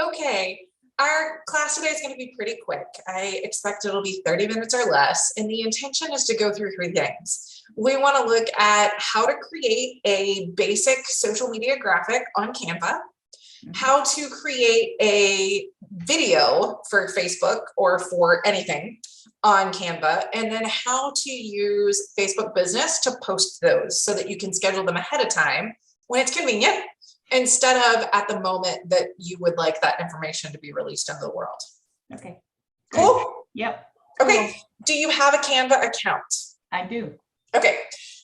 Okay, our class today is going to be pretty quick. I expect it'll be 30 minutes or less, and the intention is to go through three things. We want to look at how to create a basic social media graphic on Canva, how to create a video for Facebook or for anything on Canva, and then how to use Facebook Business to post those so that you can schedule them ahead of time when it's convenient, instead of at the moment that you would like that information to be released into the world. Okay. Cool? Yep. Okay. Do you have a Canva account? I do. Okay.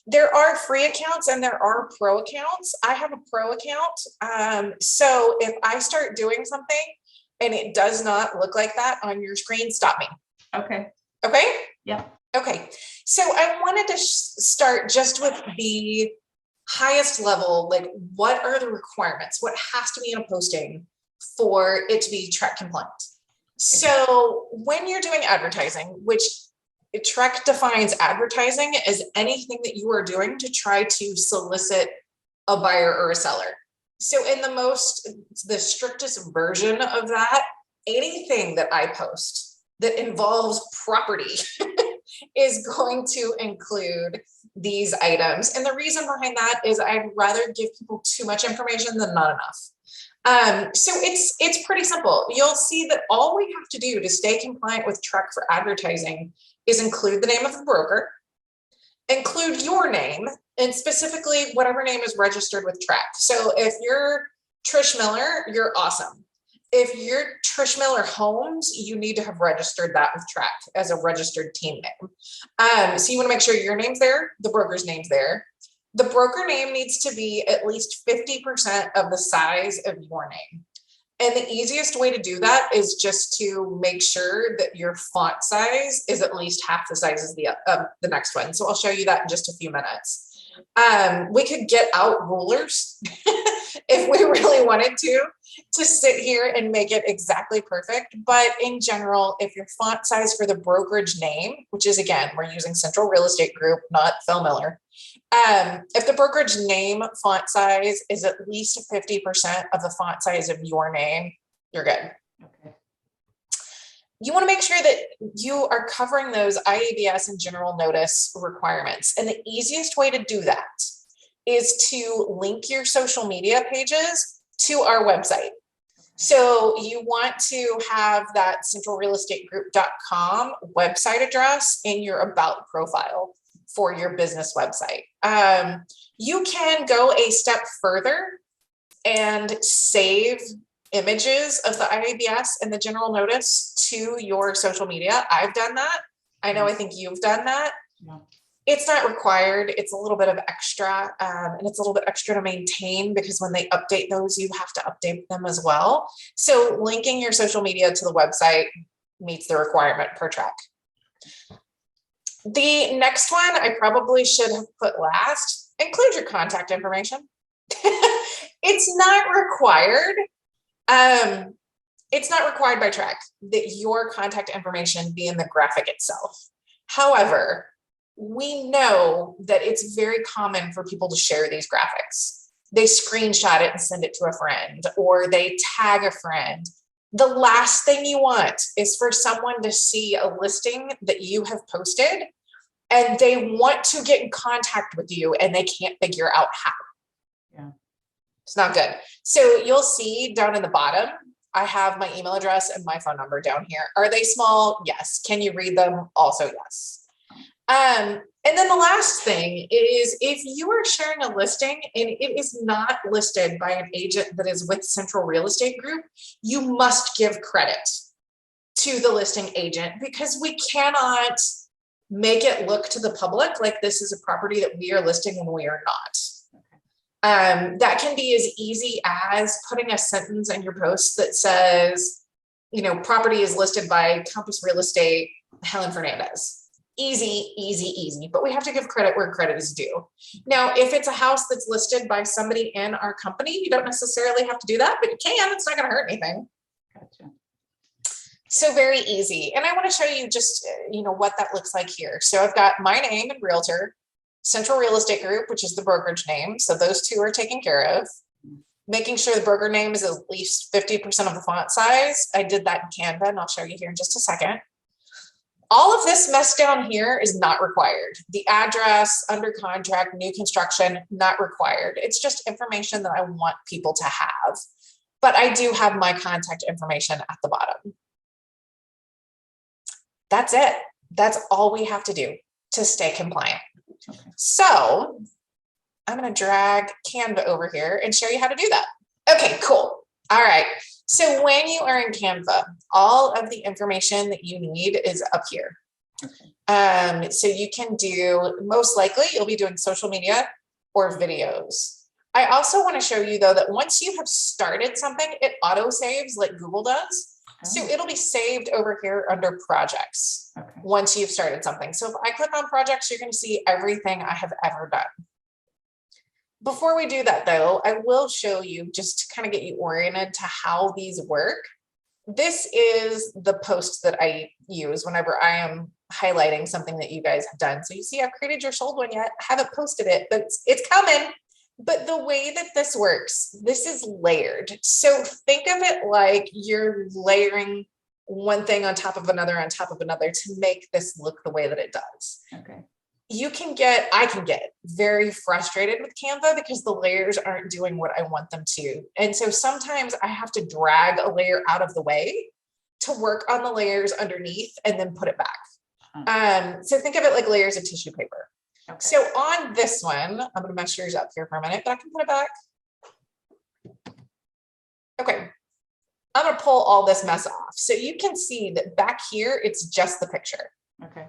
There are free accounts and there are pro accounts. I have a pro account. So if I start doing something and it does not look like that on your screen, stop me. Okay. Okay? Yep. Okay. So I wanted to start just with the highest level, like what are the requirements? What has to be in a posting for it to be TREC compliant? So when you're doing advertising, which TREC defines advertising as anything that you are doing to try to solicit a buyer or a seller. So in the strictest version of that, anything that I post that involves property is going to include these items. And the reason behind that is I'd rather give people too much information than not enough. So it's pretty simple. You'll see that all we have to do to stay compliant with TREC for advertising is include the name of the broker, include your name, and specifically whatever name is registered with TREC. So if you're Trish Miller, you're awesome. If you're Trish Miller Homes, you need to have registered that with TREC as a registered team name. So you want to make sure your name's there, the broker's name's there. The broker name needs to be at least 50% of the size of your name. And the easiest way to do that is just to make sure that your font size is at least half the size as the next one. So I'll show you that in just a few minutes. We could get out rulers if we really wanted to sit here and make it exactly perfect. But in general, if your font size for the brokerage name, which is, again, we're using Central Real Estate Group, not Phil Miller. If the brokerage name font size is at least 50% of the font size of your name, you're good. Okay. You want to make sure that you are covering those IABS and general notice requirements. And the easiest way to do that is to link your social media pages to our website. So you want to have that centralrealestategroup.com website address in your about profile for your business website. You can go a step further and save images of the IABS and the general notice to your social media. I've done that. I think you've done that. Yeah. It's not required. It's a little bit of extra, and it's a little bit extra to maintain because when they update those, you have to update them as well. So linking your social media to the website meets the requirement per TREC. The next one I probably should have put last, include your contact information. It's not required. It's not required by TREC that your contact information be in the graphic itself. However, we know that it's very common for people to share these graphics. They screenshot it and send it to a friend, or they tag a friend. The last thing you want is for someone to see a listing that you have posted and they want to get in contact with you and they can't figure out how. Yeah. It's not good. So you'll see down in the bottom, I have my email address and my phone number down here. Are they small? Yes. Can you read them? Also, yes. And then the last thing is if you are sharing a listing and it is not listed by an agent that is with Central Real Estate Group, you must give credit to the listing agent because we cannot make it look to the public like this is a property that we are listing when we are not. That can be as easy as putting a sentence in your post that says, property is listed by Compass Real Estate, Helen Fernandez. Easy, but we have to give credit where credit is due. Now, if it's a house that's listed by somebody in our company, you don't necessarily have to do that, but you can. It's not going to hurt anything. Gotcha. So very easy. And I want to show you just, what that looks like here. So I've got my name and realtor, Central Real Estate Group, which is the brokerage name. So those two are taken care of. Making sure the burger name is at least 50% of the font size. I did that in Canva, and I'll show you here in just a second. All of this mess down here is not required. The address, under contract, new construction, not required. It's just information that I want people to have. But I do have my contact information at the bottom. That's it. That's all we have to do to stay compliant. Okay. So I'm going to drag Canva over here and show you how to do that. Okay, cool. All right. So when you are in Canva, all of the information that you need is up here. Okay. So you can do, most likely you'll be doing social media or videos. I also want to show you though, that once you have started something, it auto saves like Google does. So it'll be saved over here under projects once you've started something. So if I click on projects, you're going to see everything I have ever done. Before we do that though, I will show you just to kind of get you oriented to how these work. This is the post that I use whenever I am highlighting something that you guys have done. So you see, I've created your sold one yet. I haven't posted it, but it's coming. But the way that this works, this is layered. So think of it like you're layering one thing on top of another to make this look the way that it does. Okay. I can get very frustrated with Canva because the layers aren't doing what I want them to. And so sometimes I have to drag a layer out of the way to work on the layers underneath and then put it back. So think of it like layers of tissue paper. Okay. So on this one, I'm going to mess yours up here for a minute, but I can put it back. Okay. I'm going to pull all this mess off. So you can see that back here, it's just the picture. Okay.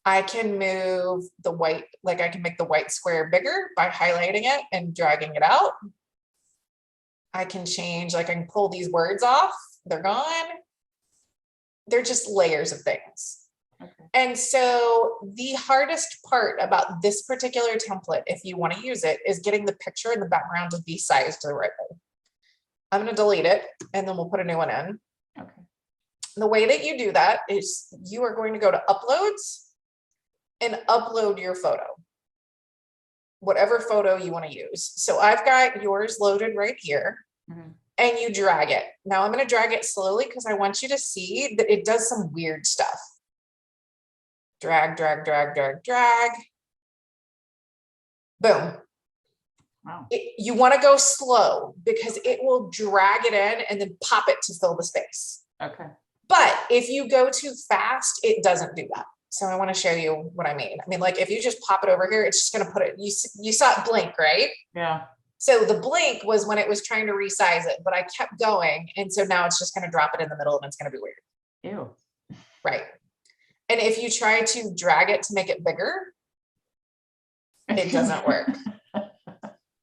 I can move the white, like I can make the white square bigger by highlighting it and dragging it out. I can change, like I can pull these words off. They're gone. They're just layers of things. Okay. And so the hardest part about this particular template, if you want to use it, is getting the picture in the background to be sized the right way. I'm going to delete it and then we'll put a new one in. Okay. The way that you do that is you are going to go to uploads and upload your photo, whatever photo you want to use. So I've got yours loaded right here. Mm-hmm. And you drag it. Now I'm going to drag it slowly because I want you to see that it does some weird stuff. Drag, drag, drag, drag, drag. Boom. Wow. You want to go slow because it will drag it in and then pop it to fill the space. Okay. But if you go too fast, it doesn't do that. So I want to show you what I mean. I mean, like if you just pop it over here, it's just going to put it, you saw it blink, right? Yeah. So the blink was when it was trying to resize it, but I kept going. And so now it's just going to drop it in the middle and it's going to be weird. Ew. Right. And if you try to drag it to make it bigger, it doesn't work.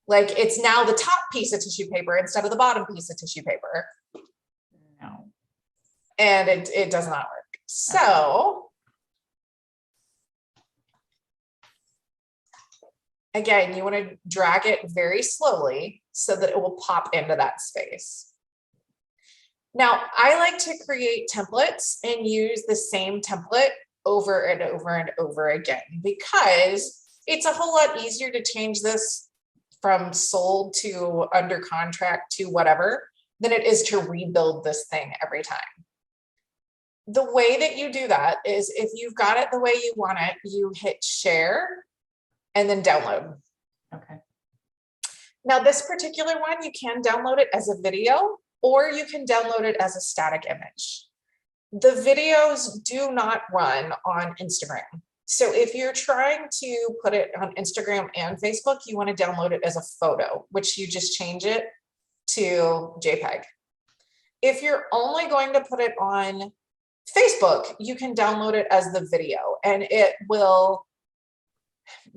Like it's now the top piece of tissue paper instead of the bottom piece of tissue paper. No. And it does not work. So again, you want to drag it very slowly so that it will pop into that space. Now, I like to create templates and use the same template over and over and over again because it's a whole lot easier to change this from sold to under contract to whatever than it is to rebuild this thing every time. The way that you do that is if you've got it the way you want it, you hit share and then download. Okay. Now, this particular one, you can download it as a video or you can download it as a static image. The videos do not run on Instagram. So if you're trying to put it on Instagram and Facebook, you want to download it as a photo, which you just change it to JPEG. If you're only going to put it on Facebook, you can download it as the video and it will.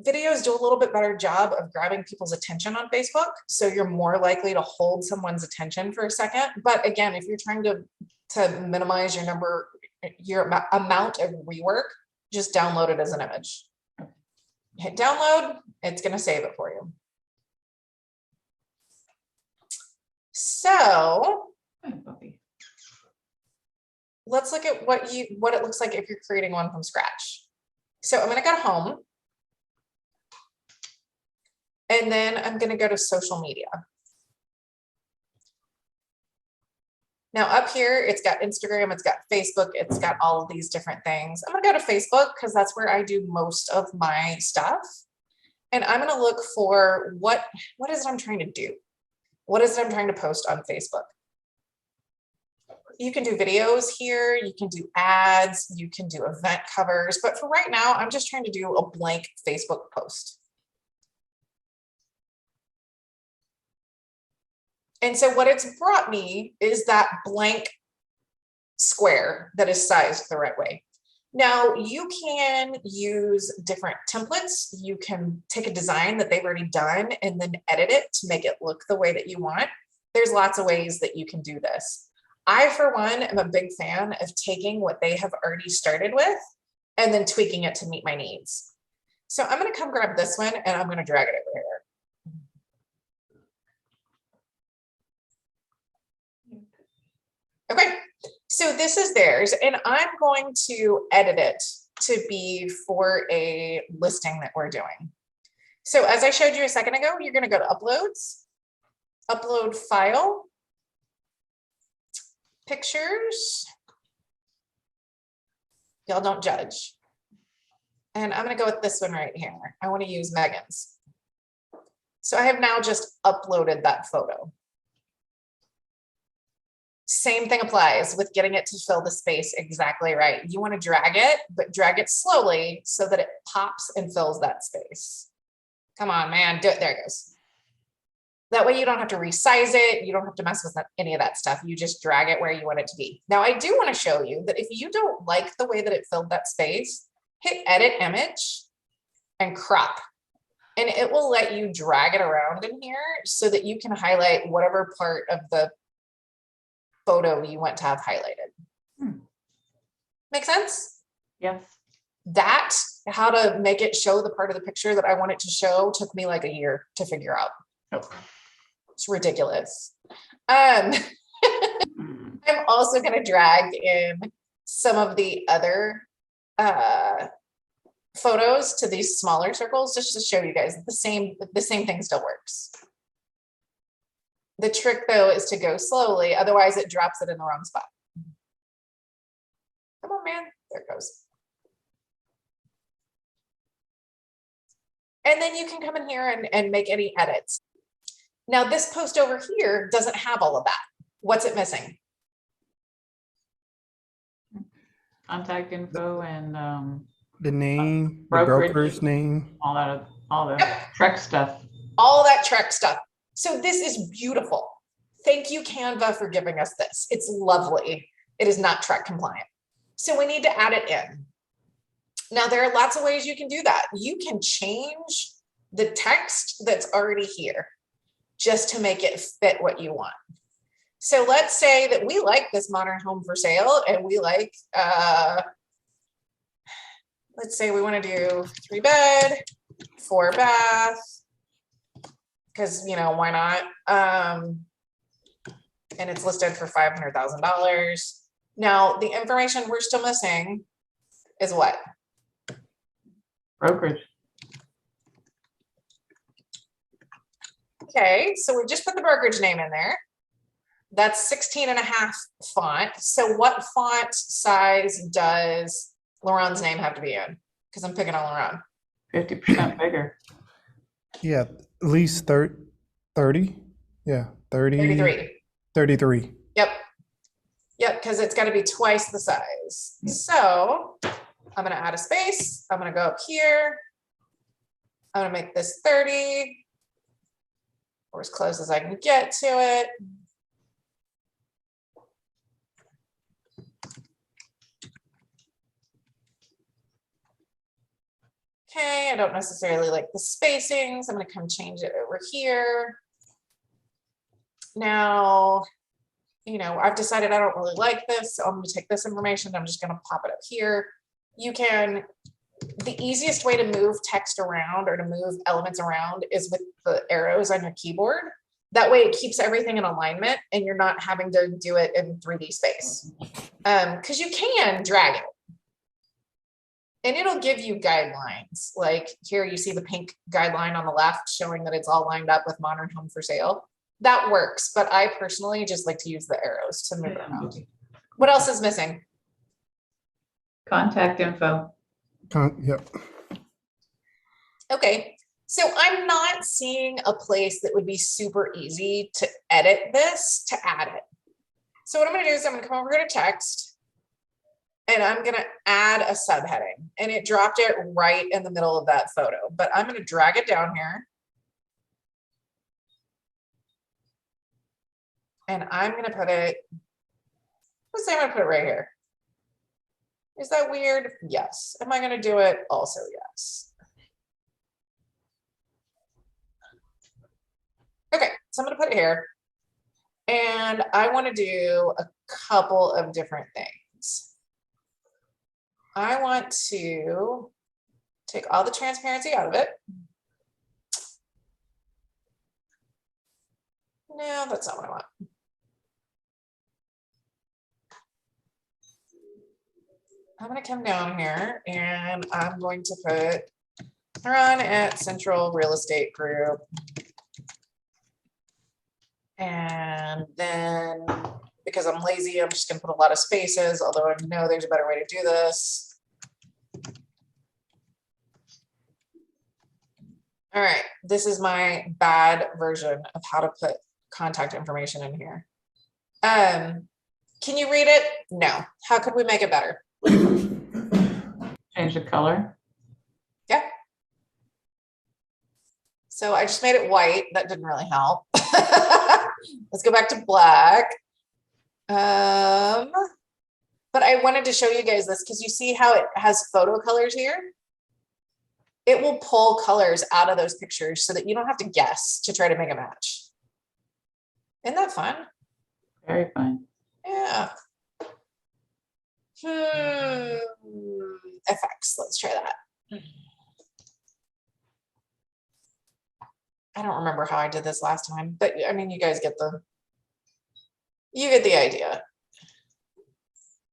Videos do a little bit better job of grabbing people's attention on Facebook. So you're more likely to hold someone's attention for a second. But again, if you're trying to minimize your amount of rework, just download it as an image. Hit download, it's going to save it for you. So let's look at what it looks like if you're creating one from scratch. So I'm going to go home. And then I'm going to go to social media. Now up here, it's got Instagram, it's got Facebook, it's got all of these different things. I'm going to go to Facebook because that's where I do most of my stuff. And I'm going to look for what is it I'm trying to do? What is it I'm trying to post on Facebook? You can do videos here, you can do ads, you can do event covers, but for right now, I'm just trying to do a blank Facebook post. And so what it's brought me is that blank square that is sized the right way. Now you can use different templates. You can take a design that they've already done and then edit it to make it look the way that you want. There's lots of ways that you can do this. I, for one, am a big fan of taking what they have already started with and then tweaking it to meet my needs. So I'm going to come grab this one and I'm going to drag it over here. Okay, so this is theirs, and I'm going to edit it to be for a listing that we're doing. So as I showed you a second ago, you're going to go to uploads, upload file, pictures. Y'all don't judge. And I'm going to go with this one right here. I want to use Megan's. So I have now just uploaded that photo. Same thing applies with getting it to fill the space exactly right. You want to drag it, but drag it slowly so that it pops and fills that space. Come on, man, do it. There it goes. That way you don't have to resize it. You don't have to mess with any of that stuff. You just drag it where you want it to be. Now, I do want to show you that if you don't like the way that it filled that space, hit edit image and crop. And it will let you drag it around in here so that you can highlight whatever part of the photo you want to have highlighted. Make sense? Yes. That, how to make it show the part of the picture that I want it to show, took me like a year to figure out. Oh. It's ridiculous. I'm also going to drag in some of the other photos to these smaller circles just to show you guys the same thing still works. The trick though is to go slowly, otherwise it drops it in the wrong spot. Come on, man. There it goes. And then you can come in here and make any edits. Now this post over here doesn't have all of that. What's it missing? Contact info and the name, the brokerage, broker's name, all the Trek stuff. All that Trek stuff. So this is beautiful. Thank you, Canva, for giving us this. It's lovely. It is not Trek compliant. So we need to add it in. Now, there are lots of ways you can do that. You can change the text that's already here just to make it fit what you want. So let's say that we like this modern home for sale and we like, let's say we want to do 3 bed, 4 bath, because, you know, why not? And it's listed for $500,000. Now, the information we're still missing is what? Brokerage. Okay, so we just put the brokerage name in there. That's 16.5 font. So what font size does Laurent's name have to be in? Because I'm picking on Laurent. 50% bigger. yeah, at least 30. Yeah, 30. 33. 33. Yep. Yep, because it's got to be twice the size. So I'm going to add a space. I'm going to go up here. I'm going to make this 30 or as close as I can get to it. Okay, I don't necessarily like the spacings. I'm going to come change it over here. Now, you know, I've decided I don't really like this, so I'm going to take this information. I'm just going to pop it up here. You can, the easiest way to move text around or to move elements around is with the arrows on your keyboard. That way it keeps everything in alignment and you're not having to do it in 3D space. Because you can drag it. And it'll give you guidelines. Like here you see the pink guideline on the left showing that it's all lined up with modern home for sale. That works, but I personally just like to use the arrows to move it around. What else is missing? Contact info. Yep. Okay, so I'm not seeing a place that would be super easy to edit this to add it. So what I'm gonna do is I'm gonna come over here to text and I'm gonna add a subheading, and it dropped it right in the middle of that photo, but I'm gonna drag it down here. And I'm gonna put it, let's say I'm gonna put it right here. Is that weird? Yes. Am I gonna do it? Also, yes. Okay, so I'm gonna put it here. And I wanna do a couple of different things. I want to take all the transparency out of it. No, that's not what I want. I'm going to come down here and I'm going to put run at Central Real Estate Group. And then because I'm lazy, I'm just going to put a lot of spaces, although I know there's a better way to do this. All right, this is my bad version of how to put contact information in here. Can you read it? No. How could we make it better? Change the color. Yeah. So I just made it white. That didn't really help. Let's go back to black. But I wanted to show you guys this because you see how it has photo colors here? It will pull colors out of those pictures so that you don't have to guess to try to make a match. Isn't that fun? Very fun. Yeah. FX, let's try that. I don't remember how I did this last time, but I mean, you guys get the idea.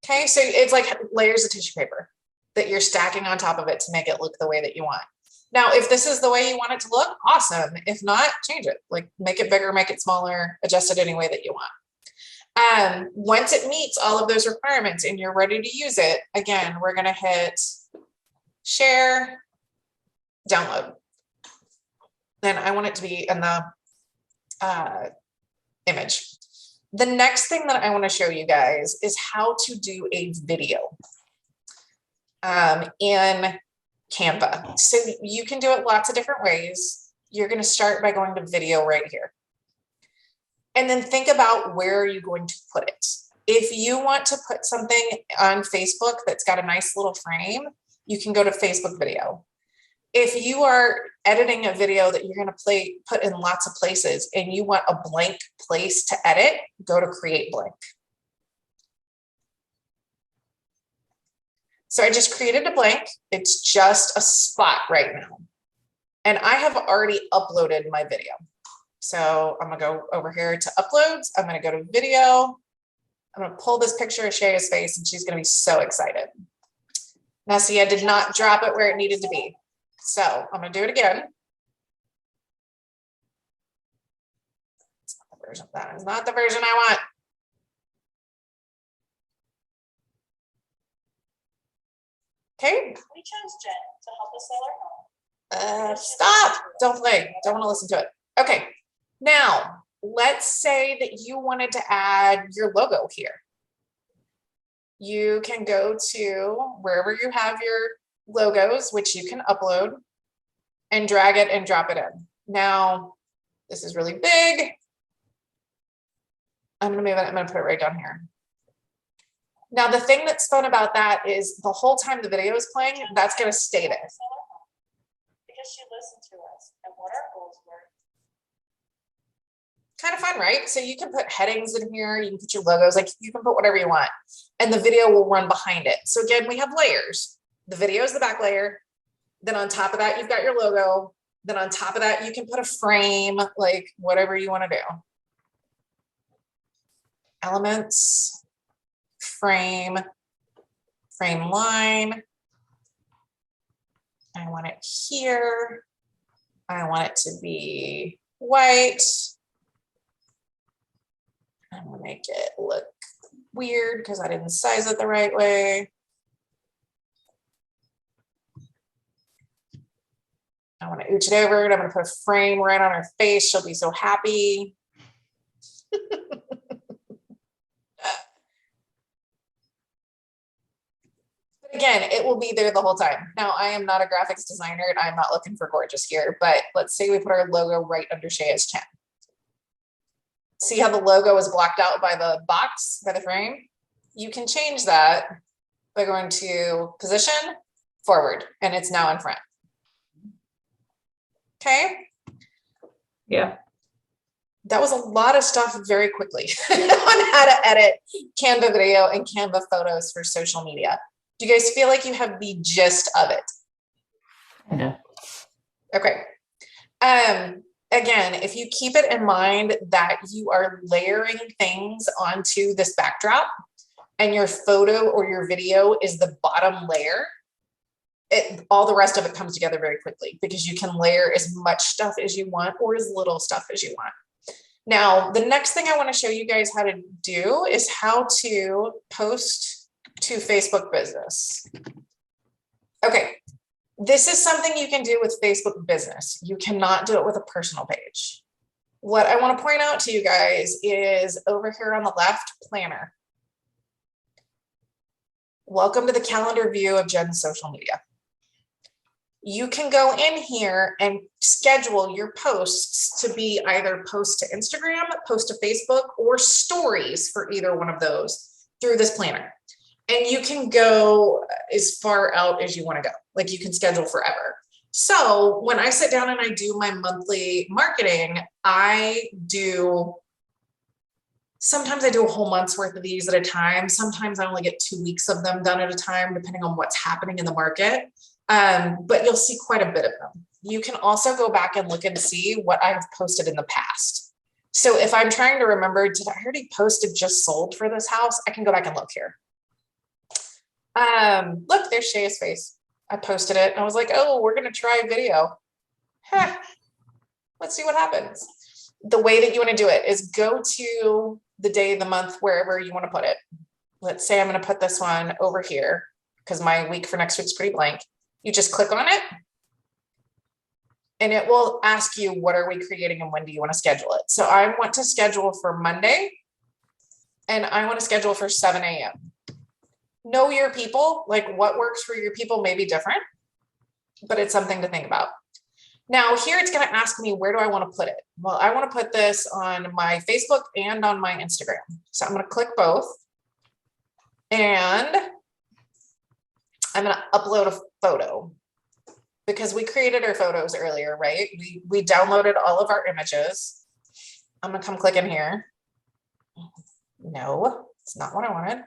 Okay, so it's like layers of tissue paper that you're stacking on top of it to make it look the way that you want. Now, if this is the way you want it to look, awesome. If not, change it. Like make it bigger, make it smaller, adjust it any way that you want. Once it meets all of those requirements and you're ready to use it, again, we're going to hit share, download. Then I want it to be in the image. The next thing that I want to show you guys is how to do a video in Canva. So you can do it lots of different ways. You're going to start by going to video right here. And then think about where are you going to put it. If you want to put something on Facebook that's got a nice little frame, you can go to Facebook video. If you are editing a video that you're going to put in lots of places and you want a blank place to edit, go to create blank. So I just created a blank. It's just a spot right now. And I have already uploaded my video. So I'm gonna go over here to uploads. I'm gonna go to video. I'm gonna pull this picture of Shaya's face and she's gonna be so excited. Now see, I did not drop it where it needed to be. So I'm gonna do it again. It's not the version, that is not the version I want. Okay. We chose Jen to help us sell our home. Stop, don't play, don't wanna listen to it. Okay. Now, let's say that you wanted to add your logo here. You can go to wherever you have your logos, which you can upload, and drag it and drop it in. Now, this is really big. I'm gonna move it, I'm gonna put it right down here. Now, the thing that's fun about that is the whole time the video is playing, that's gonna stay there. Because she listened to us and what our goals were. Kind of fun, right? So you can put headings in here, you can put your logos, like you can put whatever you want, and the video will run behind it. So again, we have layers. The video is the back layer. Then on top of that, you've got your logo. Then on top of that, you can put a frame, like whatever you want to do. Elements, frame, frame line. I want it here. I want it to be white. I'm gonna make it look weird because I didn't size it the right way. I want to ooch it over and I'm going to put a frame right on her face. She'll be so happy. Again, it will be there the whole time. Now, I am not a graphics designer and I'm not looking for gorgeous here, but let's say we put our logo right under Shaya's chin. See how the logo is blocked out by the box, by the frame? You can change that by going to position, forward, and it's now in front. Okay. Yeah. That was a lot of stuff very quickly on how to edit Canva video and Canva photos for social media. Do you guys feel like you have the gist of it? Yeah. Okay. Again, if you keep it in mind that you are layering things onto this backdrop and your photo or your video is the bottom layer, all the rest of it comes together very quickly because you can layer as much stuff as you want or as little stuff as you want. Now, the next thing I want to show you guys how to do is how to post to Facebook Business. Okay, this is something you can do with Facebook Business. You cannot do it with a personal page. What I want to point out to you guys is over here on the left, Planner. Welcome to the calendar view of Jen's social media. You can go in here and schedule your posts to be either post to Instagram, post to Facebook, or stories for either one of those through this planner. And you can go as far out as you want to go. Like you can schedule forever. So when I sit down and I do my monthly marketing, sometimes I do a whole month's worth of these at a time. Sometimes I only get 2 weeks of them done at a time, depending on what's happening in the market. But you'll see quite a bit of them. You can also go back and look and see what I've posted in the past. So if I'm trying to remember, did I already post it just sold for this house? I can go back and look here. Look, there's Shaya's face. I posted it. I was like, oh, we're going to try video. Huh. Let's see what happens. The way that you want to do it is go to the day, the month, wherever you want to put it. Let's say I'm going to put this one over here because my week for next week's pretty blank. You just click on it and it will ask you, what are we creating and when do you want to schedule it? So I want to schedule for Monday and I want to schedule for 7 a.m. Know your people, like what works for your people may be different, but it's something to think about. Now here it's going to ask me, where do I want to put it? Well, I want to put this on my Facebook and on my Instagram. So I'm going to click both and I'm going to upload a photo because we created our photos earlier, right? We downloaded all of our images. I'm going to come click in here. No, it's not what I wanted.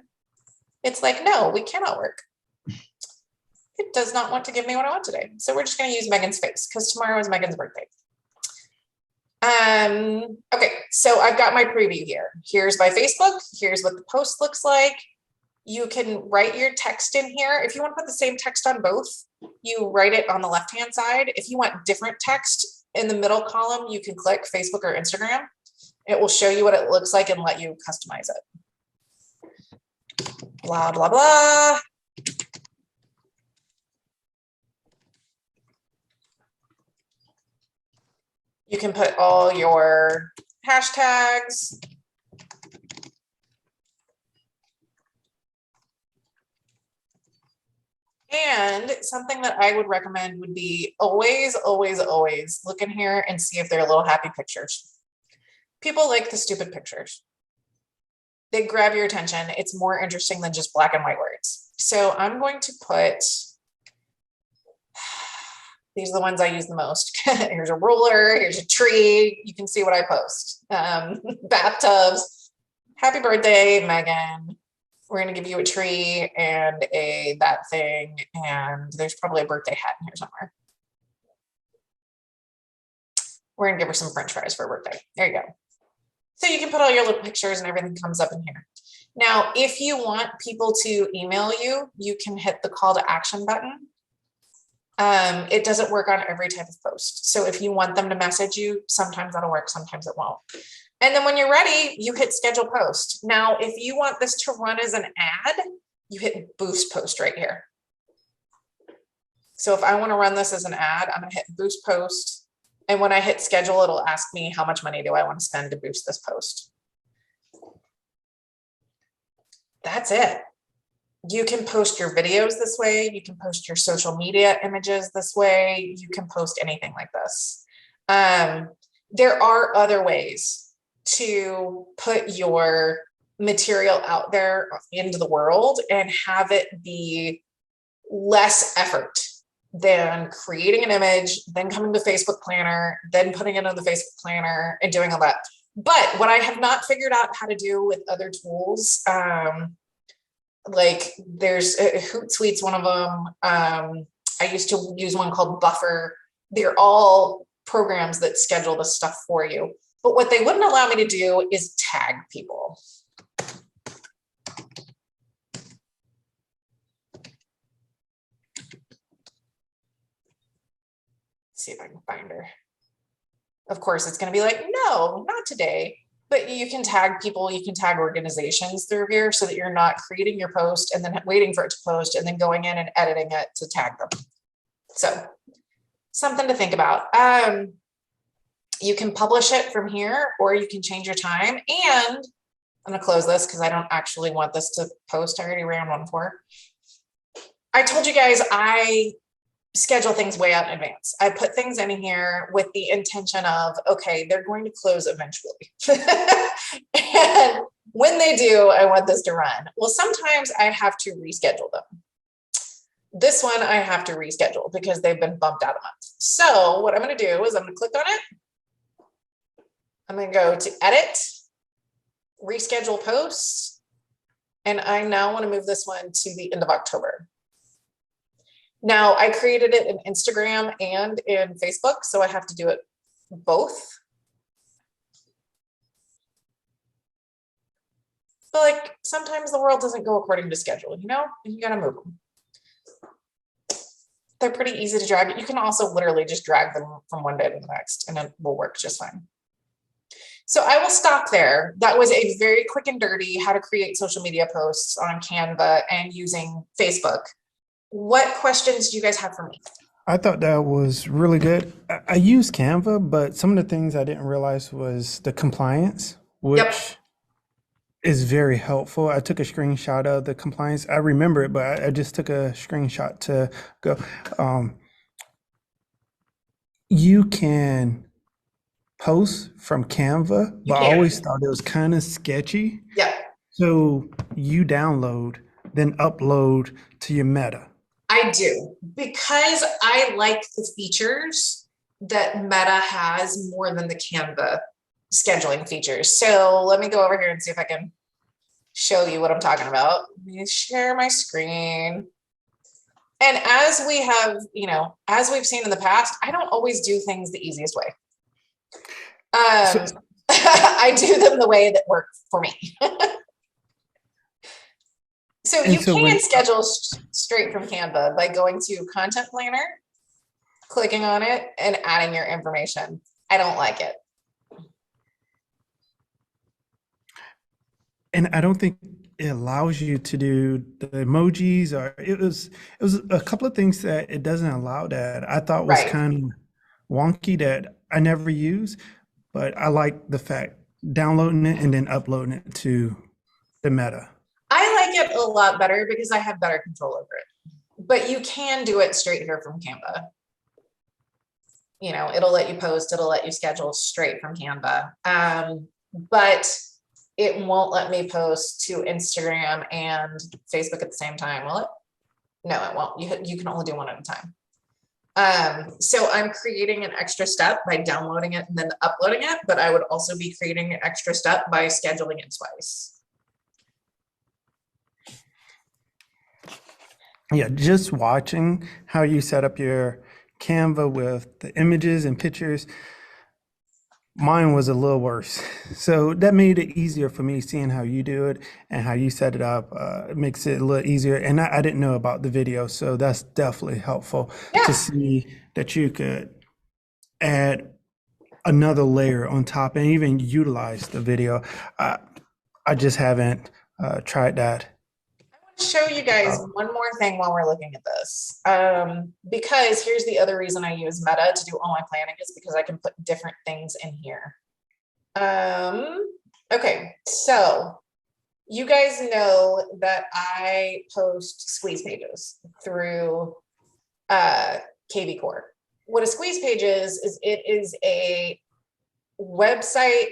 It's like, no, we cannot work. It does not want to give me what I want today. So we're just going to use Megan's face because tomorrow is Megan's birthday. Okay, so I've got my preview here. Here's my Facebook. Here's what the post looks like. You can write your text in here. If you want to put the same text on both, you write it on the left-hand side. If you want different text in the middle column, you can click Facebook or Instagram. It will show you what it looks like and let you customize it. Blah, blah, blah. You can put all your hashtags. And something that I would recommend would be always, always, always look in here and see if they're little happy pictures. People like the stupid pictures. They grab your attention. It's more interesting than just black and white words. So I'm going to put, these are the ones I use the most. Here's a ruler, here's a tree. You can see what I post. Bathtubs. Happy birthday, Megan. We're going to give you a tree and that thing. And there's probably a birthday hat in here somewhere. We're going to give her some French fries for her birthday. There you go. So you can put all your little pictures and everything comes up in here. Now, if you want people to email you, you can hit the call to action button. It doesn't work on every type of post. So if you want them to message you, sometimes that'll work, sometimes it won't. And then when you're ready, you hit schedule post. Now, if you want this to run as an ad, you hit boost post right here. So if I want to run this as an ad, I'm going to hit boost post. And when I hit schedule, it'll ask me how much money do I want to spend to boost this post. That's it. You can post your videos this way. You can post your social media images this way. You can post anything like this. There are other ways to put your material out there into the world and have it be less effort than creating an image, then coming to Facebook Planner, then putting it on the Facebook Planner and doing all that. But what I have not figured out how to do with other tools, like there's Hootsuite's one of them. I used to use one called Buffer. They're all programs that schedule this stuff for you. But what they wouldn't allow me to do is tag people. See if I can find her. Of course, it's going to be like, no, not today. But you can tag people, you can tag organizations through here so that you're not creating your post and then waiting for it to post and then going in and editing it to tag them. So something to think about. You can publish it from here or you can change your time. And I'm going to close this because I don't actually want this to post. I already ran one for. I told you guys I schedule things way out in advance. I put things in here with the intention of, okay, they're going to close eventually. And when they do, I want this to run. Well, sometimes I have to reschedule them. This one I have to reschedule because they've been bumped out a month. So what I'm going to do is I'm going to click on it. I'm going to go to edit, reschedule posts. And I now want to move this one to the end of October. Now I created it in Instagram and in Facebook, so I have to do it both. But like sometimes the world doesn't go according to schedule, you know, and you gotta move them. They're pretty easy to drag. You can also literally just drag them from one day to the next and it will work just fine. So I will stop there. That was a very quick and dirty how to create social media posts on Canva and using Facebook. What questions do you guys have for me? I thought that was really good. I use Canva, but some of the things I didn't realize was the compliance, which is very helpful. I took a screenshot of the compliance. I remember it, but I just took a screenshot to go. You can post from Canva, but I always thought it was kind of sketchy. Yeah. So you download, then upload to your Meta. I do, because I like the features that Meta has more than the Canva scheduling features. So let me go over here and see if I can show you what I'm talking about. Let me share my screen. And as we have, you know, as we've seen in the past, I don't always do things the easiest way. I do them the way that work for me. So you can schedule straight from Canva by going to Content Planner, clicking on it, and adding your information. I don't like it. And I don't think it allows you to do the emojis, or it was a couple of things that it doesn't allow that I thought was kind of wonky that I never use, but I like the fact downloading it and then uploading it to the Meta. I like it a lot better because I have better control over it, but you can do it straight here from Canva. You know, it'll let you post, it'll let you schedule straight from Canva. But it won't let me post to Instagram and Facebook at the same time, will it? No, it won't. You can only do one at a time. So I'm creating an extra step by downloading it and then uploading it, but I would also be creating an extra step by scheduling it twice. Yeah, just watching how you set up your Canva with the images and pictures, Mine was a little worse. So that made it easier for me seeing how you do it and how you set it up. It makes it a little easier. And I didn't know about the video, so that's definitely helpful to Yeah. see that you could add another layer on top and even utilize the video. I just haven't tried that. Show you guys one more thing while we're looking at this. Because here's the other reason I use Meta to do all my planning is because I can put different things in here. Okay, so you guys know that I post squeeze pages through KV Core. What a squeeze page is it is a website.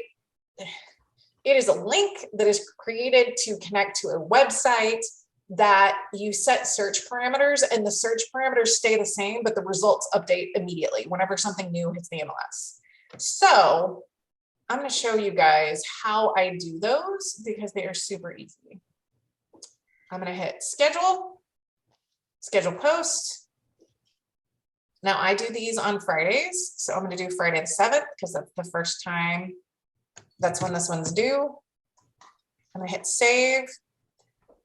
It is a link that is created to connect to a website that you set search parameters, and the search parameters stay the same, but the results update immediately whenever something new hits the MLS. So I'm going to show you guys how I do those because they are super easy. I'm going to hit schedule post. Now I do these on Fridays. So I'm going to do Friday the 7th because that's the first time. That's when this one's due. I'm going to hit save.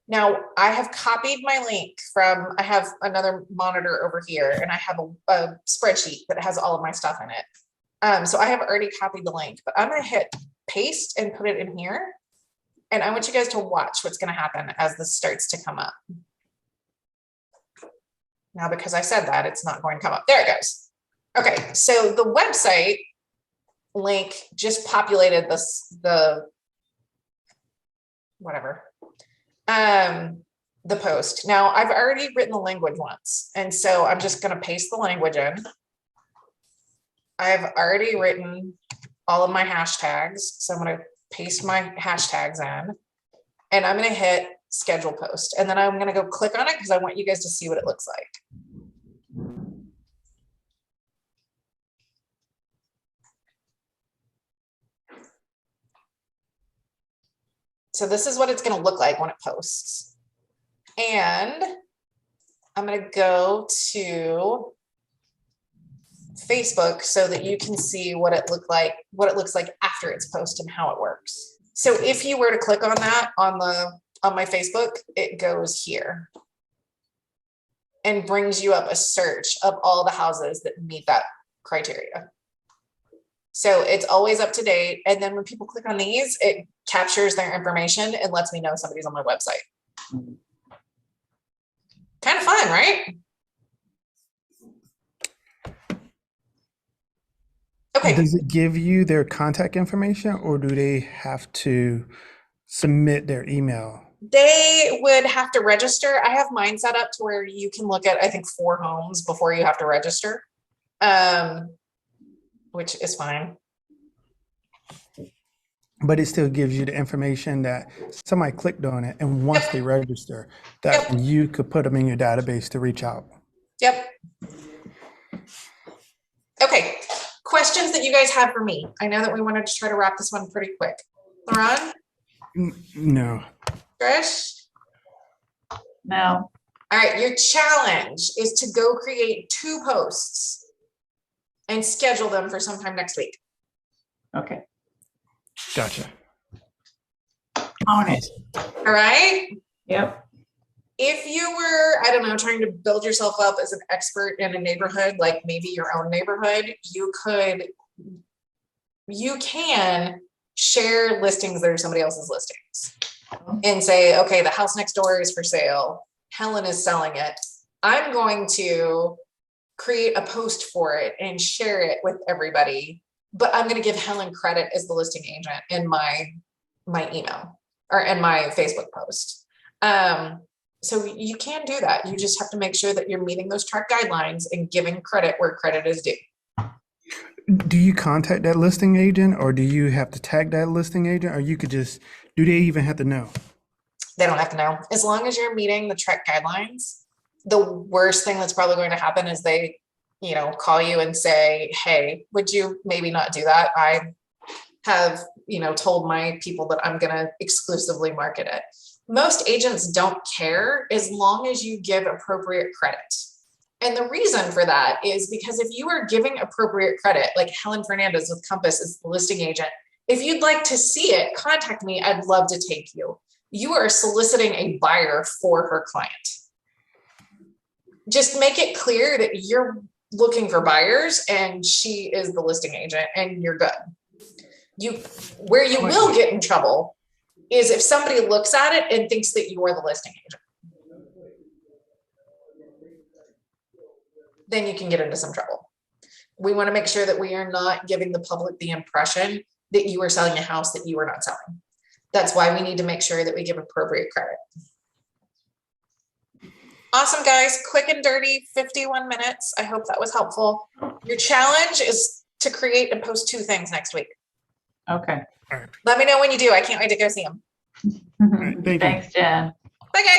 Now I have copied my link from, I have another monitor over here and I have a spreadsheet that has all of my stuff in it. So I have already copied the link, but I'm going to hit paste and put it in here. And I want you guys to watch what's going to happen as this starts to come up. Now, because I said that, it's not going to come up. There it goes. Okay, so the website link just populated the post. Now I've already written the language once, and so I'm just going to paste the language in. I've already written all of my hashtags, so I'm going to paste my hashtags in, and I'm going to hit schedule post, and then I'm going to go click on it because I want you guys to see what it looks like. So this is what it's going to look like when it posts. And I'm going to go to Facebook so that you can see what it looks like after it's posted and how it works. So if you were to click on that on my Facebook, it goes here and brings you up a search of all the houses that meet that criteria. So it's always up to date. And then when people click on these, it captures their information and lets me know somebody's on my website. Kind of fun, right? Okay. Does it give you their contact information or do they have to submit their email? They would have to register. I have mine set up to where you can look at, I think, 4 homes before you have to register, which is fine. But it still gives you the information that somebody clicked on it, and once they register, that you could put them in your database to reach out. Yep. Okay. Questions that you guys have for me? I know that we wanted to try to wrap this one pretty quick. Lauren? No. Trish? No. All right. Your challenge is to go create 2 posts and schedule them for sometime next week. Okay. Gotcha. On it. All right. Yep. If you were, I don't know, trying to build yourself up as an expert in a neighborhood, like maybe your own neighborhood, you can share listings that are somebody else's listings and say, okay, the house next door is for sale. Helen is selling it. I'm going to create a post for it and share it with everybody, but I'm going to give Helen credit as the listing agent in my email or in my Facebook post. So you can do that. You just have to make sure that you're meeting those track guidelines and giving credit where credit is due. Do you contact that listing agent or do you have to tag that listing agent, or you could just, do they even have to know? They don't have to know. As long as you're meeting the track guidelines, the worst thing that's probably going to happen is they, call you and say, hey, would you maybe not do that? I have, told my people that I'm going to exclusively market it. Most agents don't care as long as you give appropriate credit. And the reason for that is because if you are giving appropriate credit, like Helen Fernandez with Compass is the listing agent, if you'd like to see it, contact me. I'd love to take you. You are soliciting a buyer for her client. Just make it clear that you're looking for buyers and she is the listing agent and you're good. Where you will get in trouble is if somebody looks at it and thinks that you are the listing agent. Then you can get into some trouble. We want to make sure that we are not giving the public the impression that you are selling a house that you are not selling. That's why we need to make sure that we give appropriate credit. Awesome, guys. Quick and dirty, 51 minutes. I hope that was helpful. Your challenge is to create and post 2 things next week. Okay. Let me know when you do. I can't wait to go see them. right, thank you. Thanks, Jen. Bye, guys.